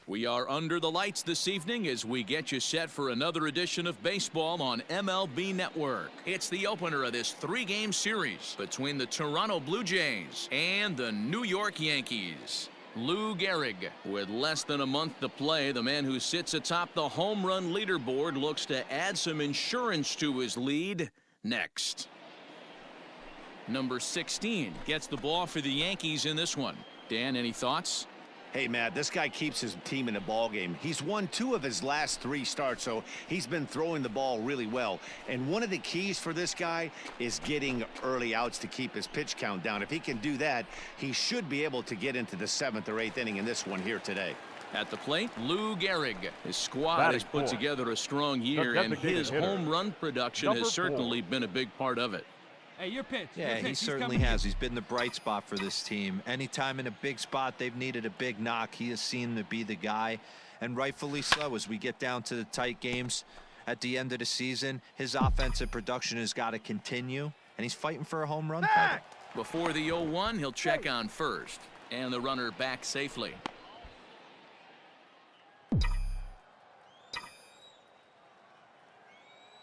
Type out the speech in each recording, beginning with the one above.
We are under the lights this evening as we get you set for another edition of baseball on MLB Network. It's the opener of this three-game series between the Toronto Blue Jays and the New York Yankees. Lou Gehrig, with less than a month to play, the man who sits atop the home run leaderboard looks to add some insurance to his lead next. Number 16 gets the ball for the Yankees in this one. Dan, any thoughts? Hey, Matt, this guy keeps his team in a ball game. He's won 2 of his last 3 starts, so he's been throwing the ball really well. And one of the keys for this guy is getting early outs to keep his pitch count down. If he can do that, he should be able to get into the 7th or 8th inning in this one here today. At the plate, Lou Gehrig. His squad has put together a strong year, and his home run production has certainly been a big part of it. Hey, your pitch. Yeah, your pitch. he certainly has. He's been the bright spot for this team. Anytime in a big spot they've needed a big knock, he has seemed to be the guy, and rightfully so. As we get down to the tight games at the end of the season, his offensive production has got to continue, and he's fighting for a home run title. Before the 0-1, he'll check on first, and the runner back safely.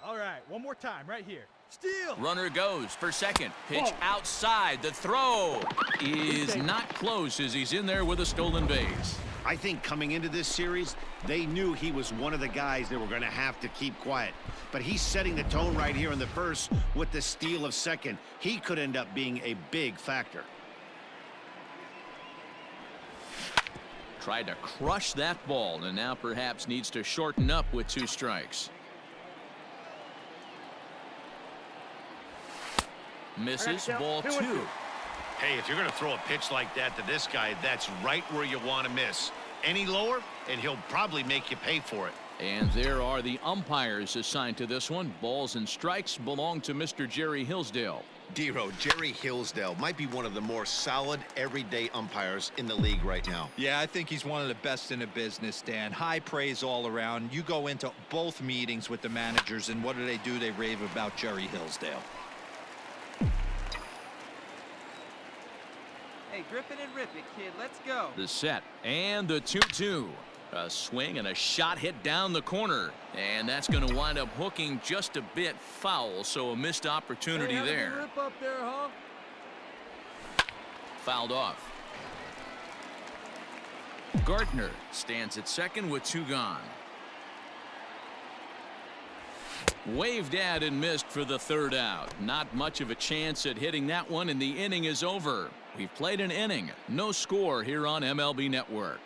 All right, one more time right here. Steal. Runner goes for second. Pitch outside. The throw is not close as he's in there with a stolen base. I think coming into this series, they knew he was one of the guys that were going to have to keep quiet. But he's setting the tone right here in the first with the steal of second. He could end up being a big factor. Tried to crush that ball and now perhaps needs to shorten up with 2 strikes. Misses, ball 2. Hey, if you're going to throw a pitch like that to this guy, that's right where you want to miss. Any lower, and he'll probably make you pay for it. And there are the umpires assigned to this one. Balls and strikes belong to Mr. Jerry Hillsdale. D-Row, Jerry Hillsdale might be one of the more solid everyday umpires in the league right now. Yeah, I think he's one of the best in the business, Dan. High praise all around. You go into both meetings with the managers, and what do? They rave about Jerry Hillsdale. Hey, grip it and rip it, kid. Let's go. The set and the 2-2. A swing and a shot hit down the corner. And that's going to wind up hooking just a bit foul, so a missed opportunity there. Rip up there, huh? Fouled off. Gardner stands at second with 2 gone. Waved at and missed for the 3rd out. Not much of a chance at hitting that one, and the inning is over. We've played an inning. No score here on MLB Network.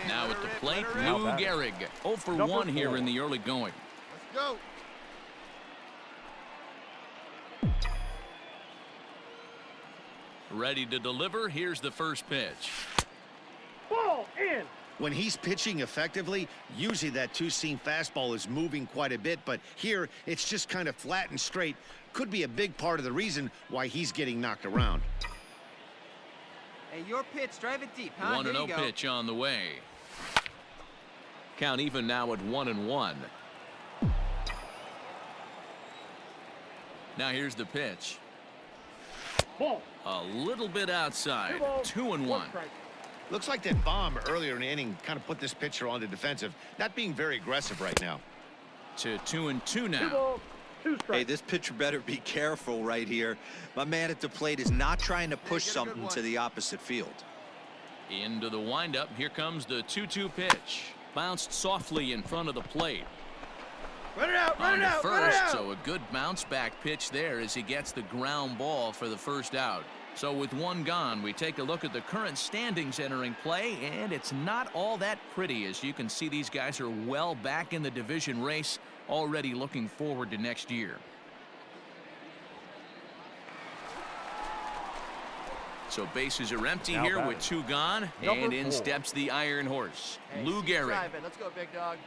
Now at the plate, Lou Gehrig. 0 for 1 here in the early going. Let's go. Ready to deliver. Here's the first pitch. Ball in. When he's pitching effectively, usually that 2-seam fastball is moving quite a bit, but here it's just kind of flat and straight. Could be a big part of the reason why he's getting knocked around. Hey, your pitch. Drive it deep, huh? 1-0 pitch on the way. Count even now at 1-1. Now here's the pitch. Ball. A little bit outside. 2-1. Looks like that bomb earlier in the inning kind of put this pitcher on the defensive, not being very aggressive right now. To 2-2 now. Hey, this pitcher better be careful right here. My man at the plate is not trying to push something to the opposite field. Into the windup. Here comes the 2-2 pitch. Bounced softly in front of the plate. Run it out, On the first, so a good bounce back pitch there as he gets the ground ball for the 1st out. So with 1 gone, we take a look at the current standings entering play, and it's not all that pretty. As you can see, these guys are well back in the division race, already looking forward to next year. So bases are empty here with 2 gone, and in steps the Iron Horse, Lou Gehrig. Let's go, big dog.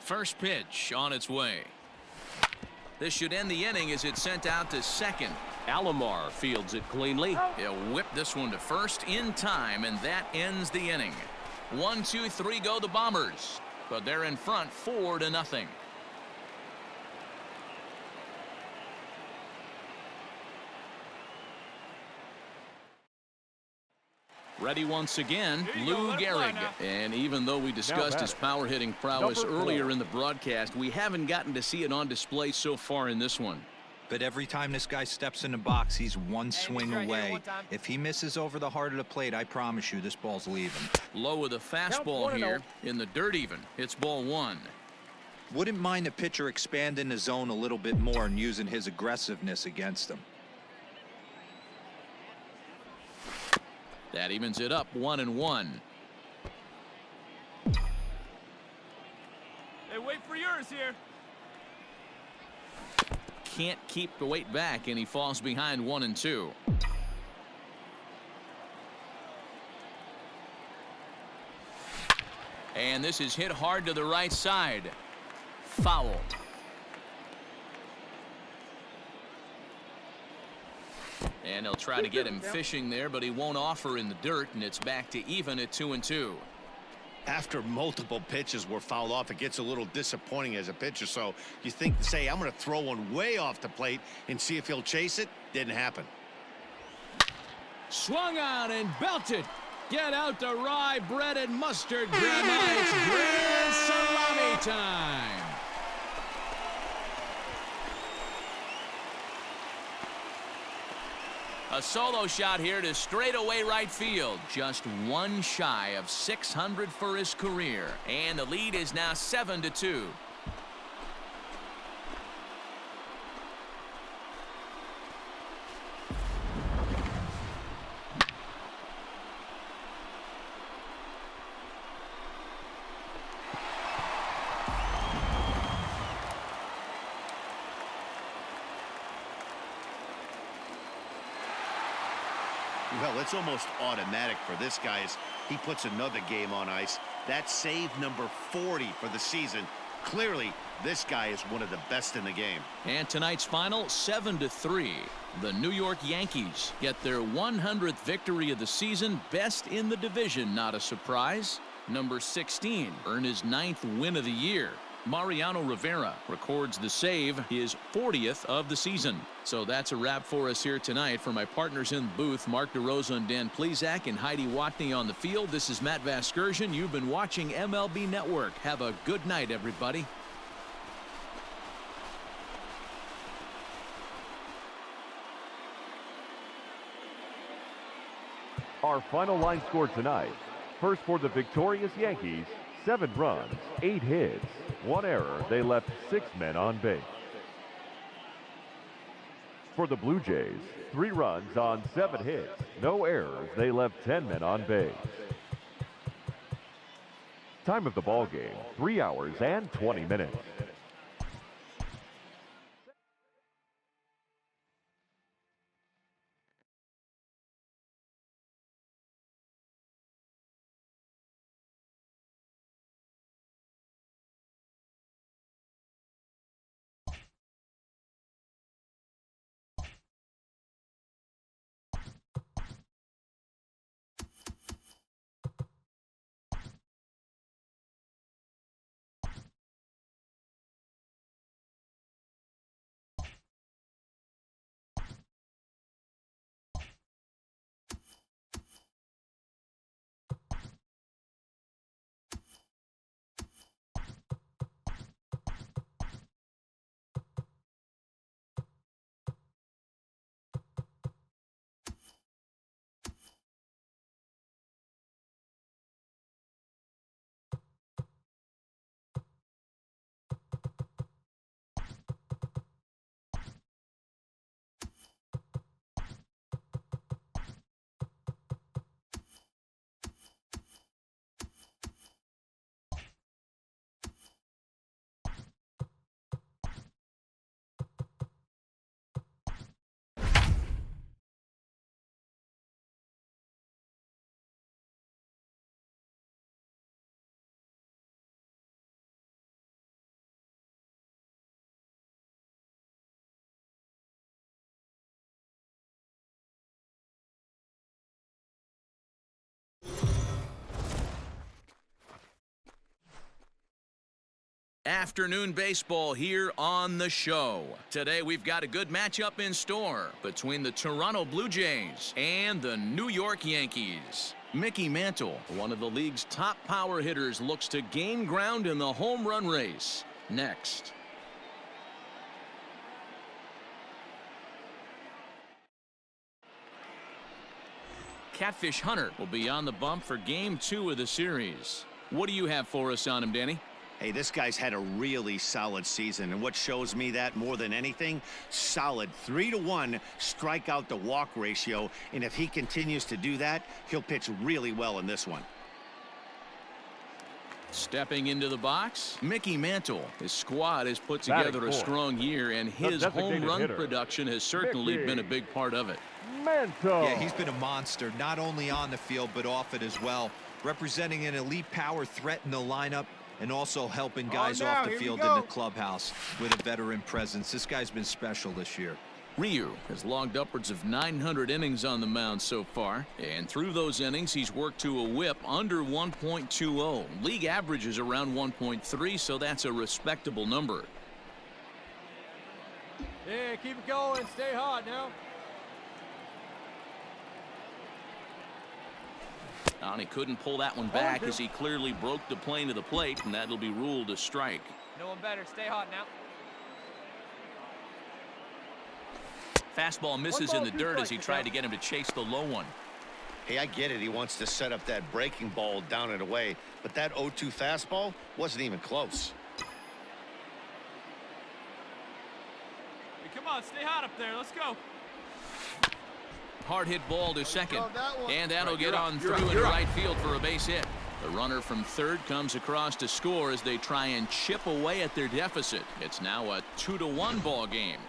First pitch on its way. This should end the inning as it's sent out to second. Alomar fields it cleanly. He'll whip this one to first in time, and that ends the inning. 1, 2, 3 go the Bombers, but they're in front 4-0. Ready once again, Lou Gehrig. And even though we discussed his power hitting prowess earlier in the broadcast, we haven't gotten to see it on display so far in this one. But every time this guy steps in the box, he's one swing away. If he misses over the heart of the plate, I promise you this ball's leaving. Low with a fastball here in the dirt even. It's ball one. Wouldn't mind the pitcher expanding the zone a little bit more and using his aggressiveness against him. That evens it up 1-1. Hey, wait for yours here. Can't keep the weight back, and he falls behind 1-2. And this is hit hard to the right side. Foul. And they'll try to get him fishing there, but he won't offer in the dirt, and it's back to even at 2-2. After multiple pitches were fouled off, it gets a little disappointing as a pitcher. So you think to say, I'm going to throw one way off the plate and see if he'll chase it. Didn't happen. Swung on and belted. Get out the rye bread and mustard, Grandma. It's grand salami time. A solo shot here to straightaway right field. Just one shy of 600 for his career. And the lead is now 7-2. Well, it's almost automatic for this guy as he puts another game on ice. That's save number 40 for the season. Clearly, this guy is one of the best in the game. And tonight's final, 7-3. The New York Yankees get their 100th victory of the season, best in the division. Not a surprise. Number 16 earned his 9th win of the year. Mariano Rivera records the save, his 40th of the season. So that's a wrap for us here tonight. For my partners in the booth, Mark DeRosa and Dan Plesac, and Heidi Watney on the field, this is Matt Vasgersian. You've been watching MLB Network. Have a good night, everybody. Our final line score tonight. First for the victorious Yankees, 7 runs, 8 hits, 1 error. They left 6 men on base. For the Blue Jays, 3 runs on 7 hits, no errors. They left 10 men on base. Time of the ball game, 3 hours and 20 minutes. Afternoon baseball here on the show. Today we've got a good matchup in store between the Toronto Blue Jays and the New York Yankees. Mickey Mantle, one of the league's top power hitters, looks to gain ground in the home run race. Next. Catfish Hunter will be on the bump for game 2 of the series. What do you have for us on him, Danny? Hey, this guy's had a really solid season, and what shows me that more than anything, solid 3-to-1 strikeout to walk ratio, and if he continues to do that, he'll pitch really well in this one. Stepping into the box, Mickey Mantle. His squad has put together a strong year, and his home run production has certainly been a big part of it. Mantle. Yeah, he's been a monster, not only on the field, but off it as well. Representing an elite power threat in the lineup, and also helping guys off the field in the clubhouse with a veteran presence. This guy's been special this year. Ryu has logged upwards of 900 innings on the mound so far, and through those innings he's worked to a whip under 1.20. League average is around 1.3, so that's a respectable number. Yeah, keep it going. Stay hot now. And he couldn't pull that one back as he clearly broke the plane to the plate, and that'll be ruled a strike. No one better. Stay hot now. Fastball misses in the dirt as he tried to get him to chase the low one. Hey, I get it. He wants to set up that breaking ball down and away, but that 0-2 fastball wasn't even close. Hey, come on, stay hot up there. Let's go. Hard hit ball to second, and that'll get on through into right field for a base hit. The runner from third comes across to score as they try and chip away at their deficit. It's now a 2-to-1 ball game.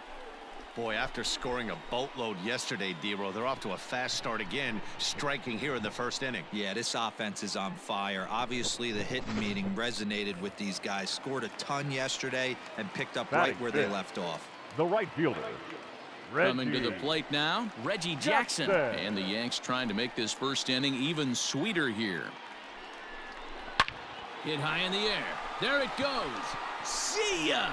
Boy, after scoring a boatload yesterday, D-Row, they're off to a fast start again, striking here in the first inning. Yeah, this offense is on fire. Obviously, the hitting meeting resonated with these guys. Scored a ton yesterday and picked up right where they left off. The right fielder. Coming to the plate now, Reggie Jackson. And the Yanks trying to make this first inning even sweeter here. Hit high in the air. There it goes. See ya!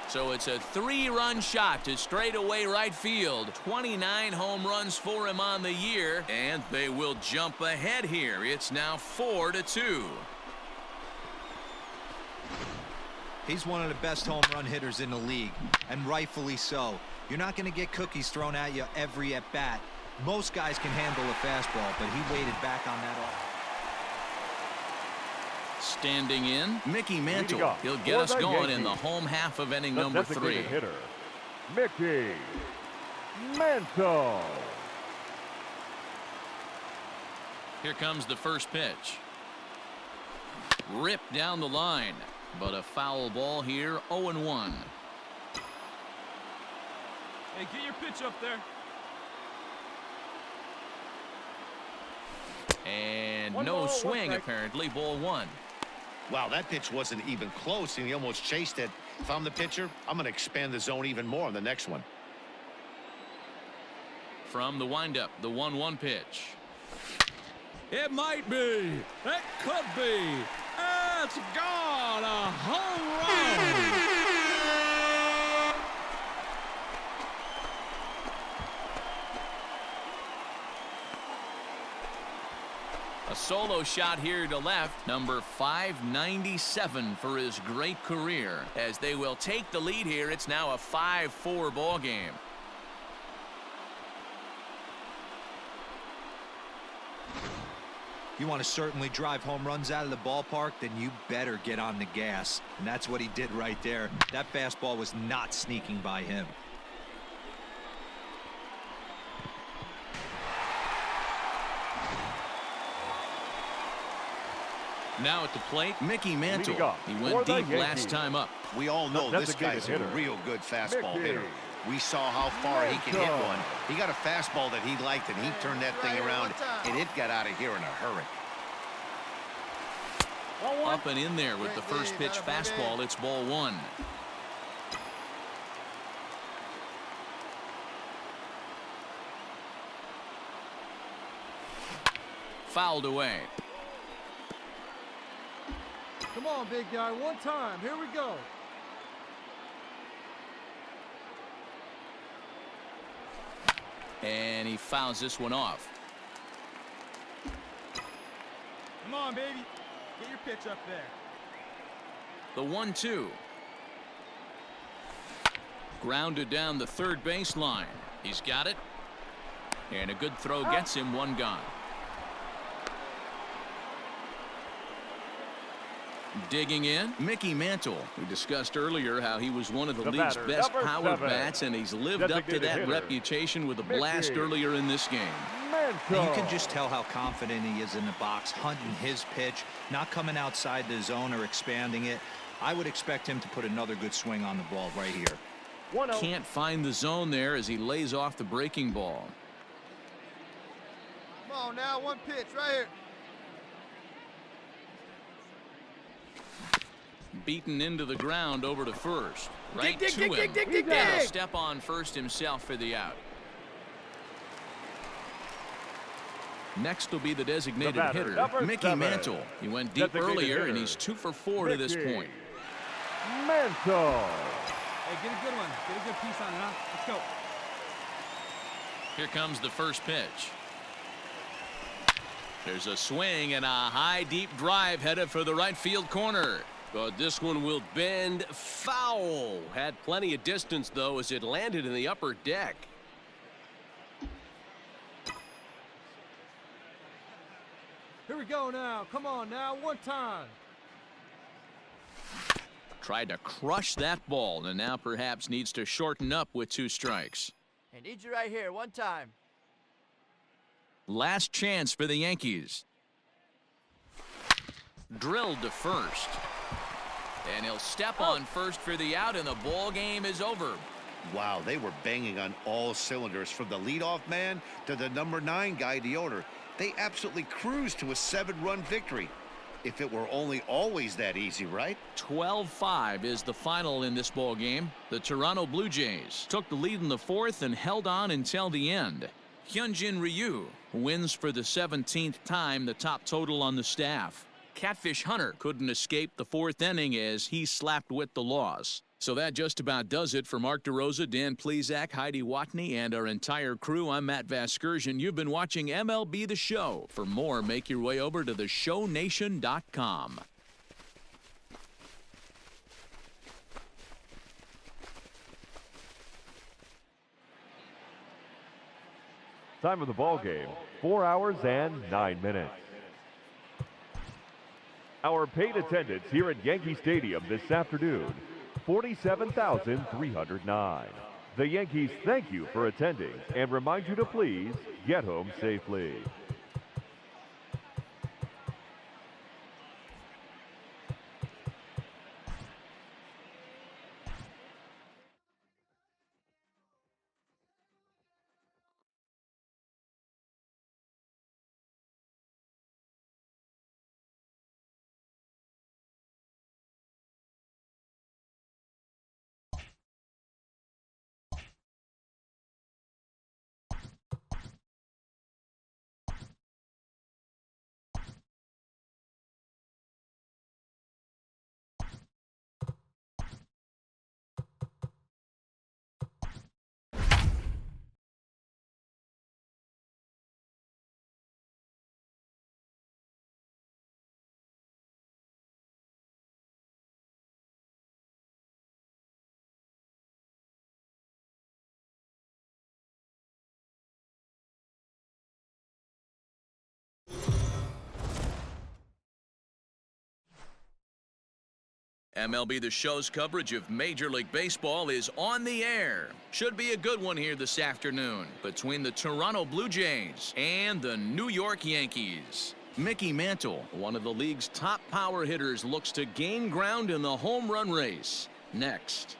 So it's a 3-run shot to straightaway right field. 29 home runs for him on the year, and they will jump ahead here. It's now 4-2. He's one of the best home run hitters in the league, and rightfully so. You're not going to get cookies thrown at you every at-bat. Most guys can handle a fastball, but he waited back on that off. Standing in, Mickey Mantle. He'll get us going in the home half of inning number 3. Hitter, Mickey Mantle. Here comes the first pitch. Ripped down the line, but a foul ball here, 0-1. Hey, get your pitch up there. And no swing, apparently. Ball 1. Wow, that pitch wasn't even close, and he almost chased it. If I'm the pitcher, I'm going to expand the zone even more on the next one. From the windup, the 1-1 pitch. It might be. It could be. It's gone. A home run. A solo shot here to left, number 597 for his great career. As they will take the lead here, it's now a 5-4 ball game. You want to certainly drive home runs out of the ballpark, then you better get on the gas. And that's what he did right there. That fastball was not sneaking by him. Now at the plate, Mickey Mantle. He went deep last time up. We all know this guy's a real good fastball hitter. We saw how far he can hit one. He got a fastball that he liked, and he turned that thing around, and it got out of here in a hurry. Up and in there with the first pitch fastball. It's ball 1. Fouled away. Come on, big guy, one time. Here we go. And he fouls this one off. Come on, baby. Get your pitch up there. The 1-2. Grounded down the third baseline. He's got it. And a good throw gets him one gone. Digging in, Mickey Mantle. We discussed earlier how he was one of the league's batter, best number power 7. bats, and he's lived up to that Designated hitter, reputation with a blast Mickey earlier in this game. Mantle. You can just tell how confident he is in the box, hunting his pitch, not coming outside the zone or expanding it. I would expect him to put another good swing on the ball right here. 1-0. Can't find the zone there as he lays off the breaking ball. Come on now, one pitch right here. Beaten into the ground over to first. Right dig, to dig, him. dig, dig, dig, And he'll dig. step on first himself for the out. Next will be the designated The batter, hitter, number Mickey 7. Mantle. He went deep Designated earlier, and hitter, he's 2 for 4 to this Mickey point. Mantle. Hey, get a good one. Get a good piece on it, huh? Let's go. Here comes the first pitch. There's a swing and a high, deep drive headed for the right field corner. But this one will bend foul. Had plenty of distance, though, as it landed in the upper deck. Here we go now. Come on now, one time. Tried to crush that ball, and now perhaps needs to shorten up with 2 strikes. I need you right here, one time. Last chance for the Yankees. Drilled to first. And he'll step on first for the out, and the ball game is over. Wow, they were banging on all cylinders from the leadoff man to the number 9 guy, the owner. They absolutely cruised to a 7-run victory. If it were only always that easy, right? 12-5 is the final in this ball game. The Toronto Blue Jays took the lead in the 4th and held on until the end. Hyunjin Ryu wins for the 17th time, the top total on the staff. Catfish Hunter couldn't escape the 4th inning as he slapped with the loss. So that just about does it for Mark DeRosa, Dan Plesac, Heidi Watney, and our entire crew. I'm Matt Vasgersian. You've been watching MLB The Show. For more, make your way over to theshownation.com. Time of the ball game, 4 hours and 9 minutes. Our paid attendance here at Yankee Stadium this afternoon, 47,309. The Yankees thank you for attending and remind you to please get home safely. MLB The Show's coverage of Major League Baseball is on the air. Should be a good one here this afternoon between the Toronto Blue Jays and the New York Yankees. Mickey Mantle, one of the league's top power hitters, looks to gain ground in the home run race. Next.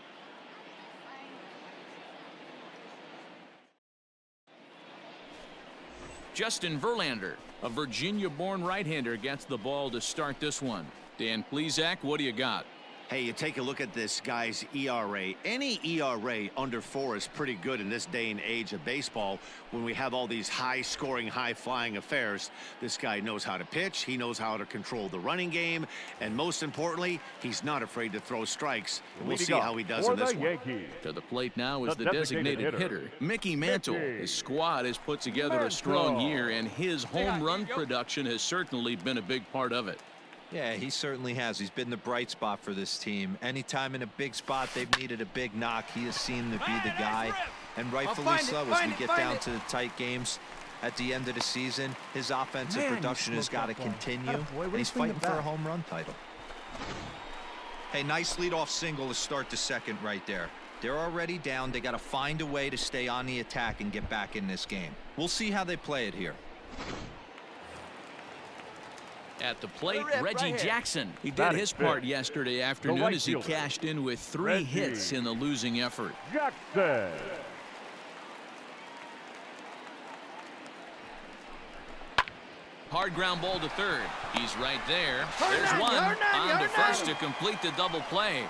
Justin Verlander, a Virginia-born right-hander, gets the ball to start this one. Dan Plesac, what do you got? Hey, you take a look at this guy's ERA. Any ERA under 4 is pretty good in this day and age of baseball when we have all these high-scoring, high-flying affairs. This guy knows how to pitch. He knows how to control the running game. And most importantly, he's not afraid to throw strikes. We'll see how he does in this one. To the plate now is the designated hitter, Mickey Mantle. His squad has put together a strong year, and his home run production has certainly been a big part of it. Yeah, he certainly has. He's been the bright spot for this team. Anytime in a big spot they've needed a big knock, he has seemed to be the guy. And rightfully so as we get down to the tight games at the end of the season. His offensive production has got to continue. And he's fighting for a home run title. Hey, nice leadoff single to start the second right there. They're already down. They got to find a way to stay on the attack and get back in this game. We'll see how they play it here. At the plate, Reggie Jackson. He did his part yesterday afternoon as he cashed in with 3 hits in the losing effort. Jackson. Hard ground ball to third. He's right there. There's one. On to first to complete the double play.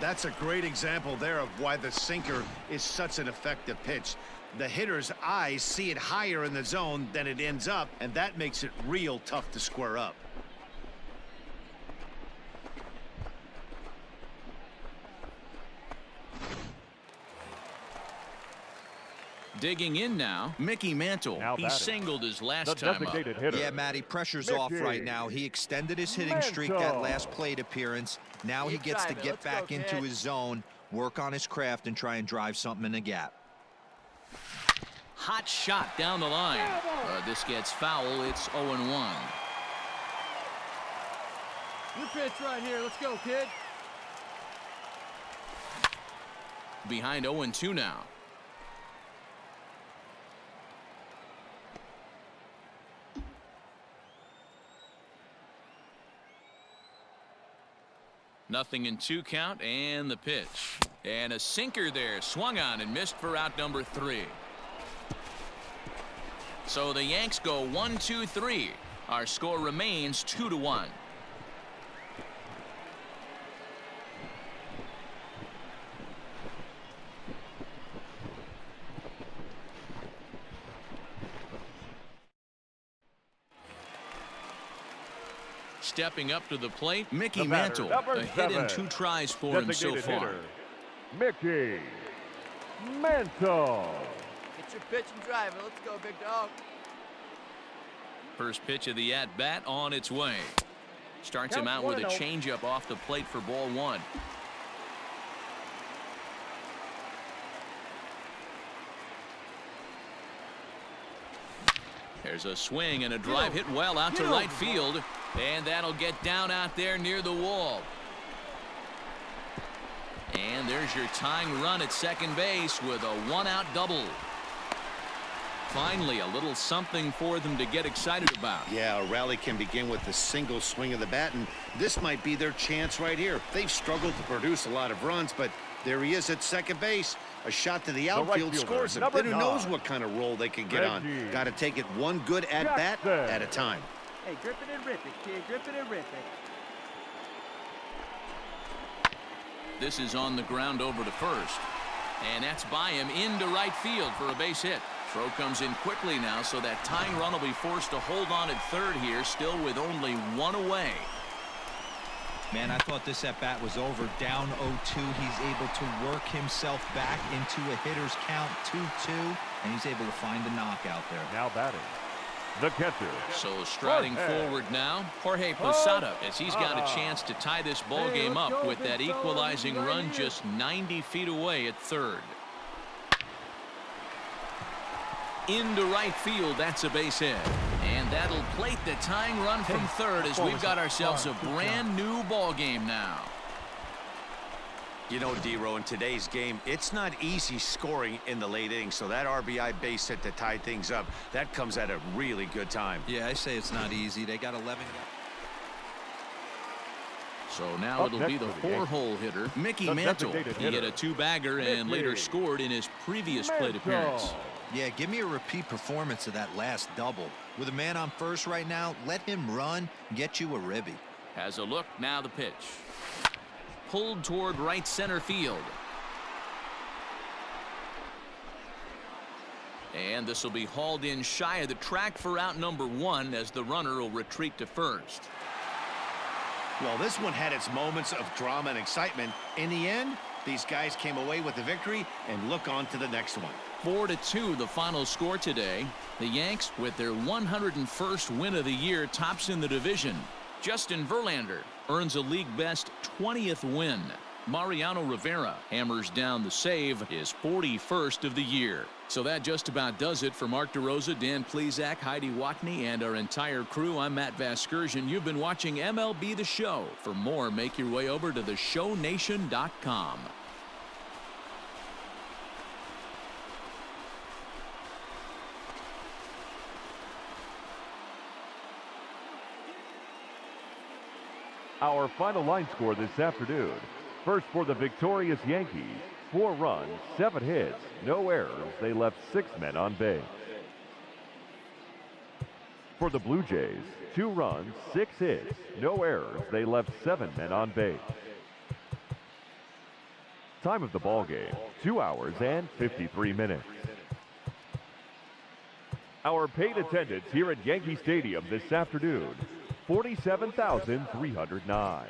That's a great example there of why the sinker is such an effective pitch. The hitter's eyes see it higher in the zone than it ends up, and that makes it real tough to square up. Digging in now, Mickey Mantle. He singled his last time up. Yeah, Matty, pressure's off right now. He extended his hitting streak that last plate appearance. Now he gets to get back into his zone, work on his craft, and try and drive something in the gap. Hot shot down the line. This gets foul. It's 0-1. You pitch right here. Let's go, kid. Behind 0-2 now. Nothing in 2 count, and the pitch. And a sinker there. Swung on and missed for out number 3. So the Yanks go 1-2-3. Our score remains 2-1. Stepping up to the plate, Mickey Mantle. A hit in 2 tries for him so far. Mickey Mantle. Get your pitch and drive it. Let's go, big dog. First pitch of the at-bat on its way. Starts him out with a changeup off the plate for ball 1. There's a swing and a drive hit well out to right field. And that'll get down out there near the wall. And there's your tying run at second base with a 1-out double. Finally, a little something for them to get excited about. Yeah, a rally can begin with a single swing of the bat, and this might be their chance right here. They've struggled to produce a lot of runs, but there he is at second base. A shot to the outfield scores him. Then who knows what kind of role they can get on. Got to take it one good at-bat at a time. Hey, grip it and rip it, kid. Grip it and rip it. This is on the ground over to first. And that's by him into right field for a base hit. Throw comes in quickly now, so that tying run will be forced to hold on at third here, still with only 1 away. Man, I thought this at-bat was over. Down 0-2. He's able to work himself back into a hitter's count, 2-2, and he's able to find a knockout there. Now batting, the catcher. So striding forward now, Jorge Posada, as he's got a chance to tie this ball game up with that equalizing run just 90 feet away at third. Into right field, that's a base hit. And that'll plate the tying run from third as we've got ourselves a brand new ball game now. You know, D-Row, in today's game, it's not easy scoring in the late innings, so that RBI base hit to tie things up, that comes at a really good time. Yeah, I say it's not easy. They got 11 guys. So now it'll be the 4-hole hitter, Mickey Mantle. He hit a 2-bagger and later scored in his previous plate appearance. Yeah, give me a repeat performance of that last double. With a man on first right now, let him run, get you a ribby. Has a look, now the pitch. Pulled toward right center field. And this will be hauled in shy of the track for out number 1 as the runner will retreat to first. Well, this one had its moments of drama and excitement. In the end, these guys came away with the victory and look on to the next one. 4-2 the final score today. The Yanks, with their 101st win of the year, tops in the division. Justin Verlander earns a league-best 20th win. Mariano Rivera hammers down the save, his 41st of the year. So that just about does it for Mark DeRosa, Dan Plesac, Heidi Watney, and our entire crew. I'm Matt Vasgersian. You've been watching MLB The Show. For more, make your way over to theshownation.com. Our final line score this afternoon. First for the victorious Yankees, 4 runs, 7 hits, no errors. They left 6 men on base. For the Blue Jays, 2 runs, 6 hits, no errors. They left 7 men on base. Time of the ball game, 2 hours and 53 minutes. Our paid attendance here at Yankee Stadium this afternoon, 47,309.